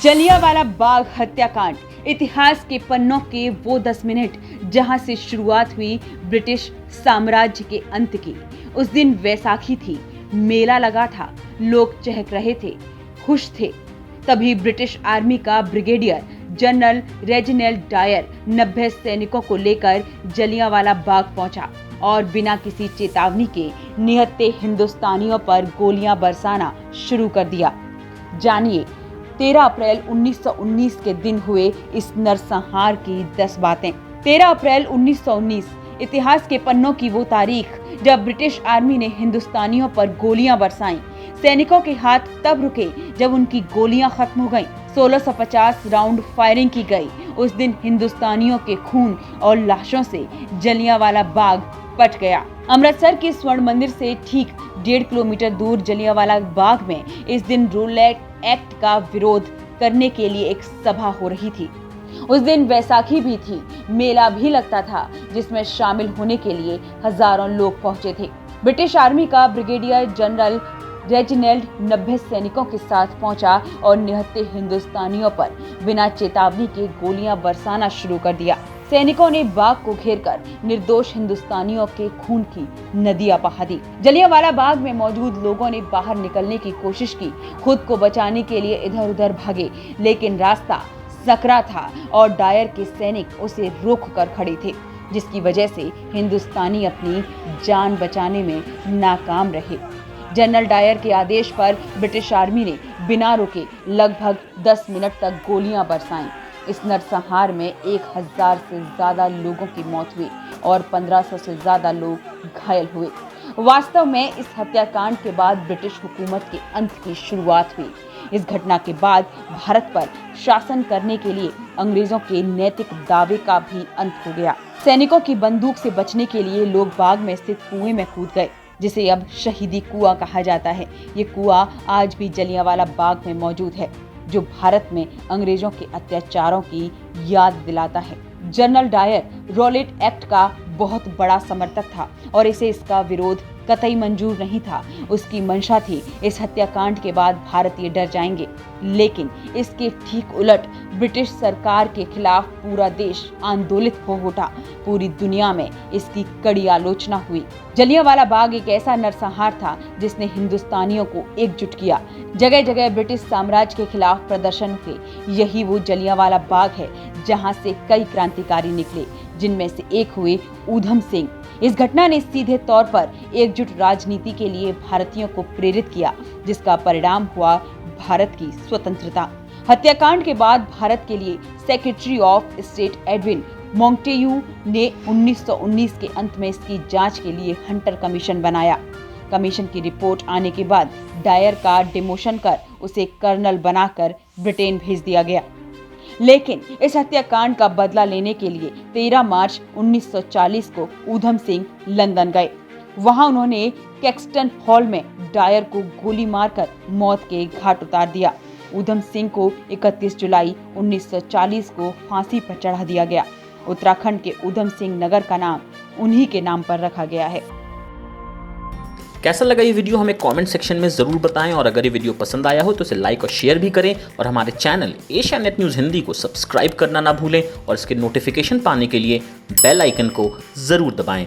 जलियांवाला बाग हत्याकांड, इतिहास के पन्नों के वो 10 मिनट जहां से शुरुआत हुई ब्रिटिश साम्राज्य के अंत की। उस दिन वैसाखी थी, मेला लगा था, लोग चहक रहे थे, खुश थे। तभी ब्रिटिश आर्मी का ब्रिगेडियर जनरल रेजिनाल्ड डायर 90 सैनिकों को लेकर जलियांवाला बाग पहुंचा और बिना किसी चेतावनी के निहत्थे हिंदुस्तानियों पर गोलियां बरसाना शुरू कर दिया। जानिए 13 अप्रैल 1919 के दिन हुए इस नरसंहार की 10 बातें। 13 अप्रैल 1919 इतिहास के पन्नों की वो तारीख जब ब्रिटिश आर्मी ने हिंदुस्तानियों पर गोलियां बरसाईं। सैनिकों के हाथ तब रुके जब उनकी गोलियां खत्म हो गईं। 1650 राउंड फायरिंग की गई। उस दिन हिंदुस्तानियों के खून और लाशों से जलियांवाला बाग पट गया। अमृतसर के स्वर्ण मंदिर से ठीक 1.5 किलोमीटर दूर जलियांवाला बाग में इस दिन रोलेट एक्ट का विरोध करने के लिए एक सभा हो रही थी। उस दिन वैसाखी भी थी, मेला भी लगता था जिसमें शामिल होने के लिए हजारों लोग पहुंचे थे। ब्रिटिश आर्मी का ब्रिगेडियर जनरल रेजिनाल्ड 90 सैनिकों के साथ पहुंचा और निहत्थे हिंदुस्तानियों पर बिना चेतावनी के गोलियां बरसाना शुरू कर दिया। सैनिकों ने बाग को घेरकर निर्दोष हिंदुस्तानियों के खून की नदियां बहा दी। जलियांवाला बाग में मौजूद लोगों ने बाहर निकलने की कोशिश की, खुद को बचाने के लिए इधर उधर भागे, लेकिन रास्ता सकरा था और डायर के सैनिक उसे रोक कर खड़े थे, जिसकी वजह से हिंदुस्तानी अपनी जान बचाने में नाकाम रहे। जनरल डायर के आदेश पर ब्रिटिश आर्मी ने बिना रुके लगभग 10 मिनट तक गोलियां बरसाईं। इस नरसंहार में 1000 से ज्यादा लोगों की मौत हुई और 1500 से ज्यादा लोग घायल हुए। वास्तव में इस हत्याकांड के बाद ब्रिटिश हुकूमत के अंत की शुरुआत हुई। इस घटना के बाद भारत पर शासन करने के लिए अंग्रेजों के नैतिक दावे का भी अंत हो गया। सैनिकों की बंदूक से बचने के लिए लोग बाग में स्थित कुएं में कूद गए, जिसे अब शहीदी कुआं कहा जाता है। ये कुआं आज भी जलियांवाला बाग में मौजूद है, जो भारत में अंग्रेजों के अत्याचारों की याद दिलाता है। जनरल डायर रोलेट एक्ट का बहुत बड़ा समर्थक था और इसे इसका विरोध कतई मंजूर नहीं था। उसकी मंशा थी इस हत्याकांड के बाद भारतीय डर जाएंगे, लेकिन इसके ठीक उलट ब्रिटिश सरकार के खिलाफ पूरा देश आंदोलित हो उठा। पूरी दुनिया में इसकी कड़ी आलोचना हुई। जलियांवाला बाग एक ऐसा नरसंहार था जिसने हिंदुस्तानियों को एकजुट किया। जगह जगह ब्रिटिश साम्राज्य के खिलाफ प्रदर्शन हुए। यही वो जलियांवाला बाग है जहां से कई क्रांतिकारी निकले, जिनमें से एक हुए ऊधम सिंह। इस घटना ने सीधे तौर पर एकजुट राजनीति के लिए भारतीयों को प्रेरित किया, जिसका परिणाम हुआ भारत की स्वतंत्रता। हत्याकांड के बाद भारत के लिए सेक्रेटरी ऑफ स्टेट एडविन मोंटेयू ने 1919 के अंत में इसकी जांच के लिए हंटर कमीशन बनाया। कमीशन की रिपोर्ट आने के बाद डायर का डिमोशन कर उसे कर्नल बनाकर ब्रिटेन भेज दिया गया। लेकिन इस हत्याकांड का बदला लेने के लिए 13 मार्च 1940 को ऊधम सिंह लंदन गए। वहां उन्होंने कैक्सटन हॉल में डायर को गोली मारकर मौत के घाट उतार दिया। ऊधम सिंह को 31 जुलाई 1940 को फांसी पर चढ़ा दिया गया। उत्तराखंड के ऊधम सिंह नगर का नाम उन्हीं के नाम पर रखा गया है। कैसा लगा ये वीडियो हमें कमेंट सेक्शन में ज़रूर बताएं और अगर ये वीडियो पसंद आया हो तो इसे लाइक और शेयर भी करें और हमारे channel Asia net news Hindi को सब्सक्राइब करना ना भूलें और इसके नोटिफिकेशन पाने के लिए बेल आइकन को ज़रूर दबाएं।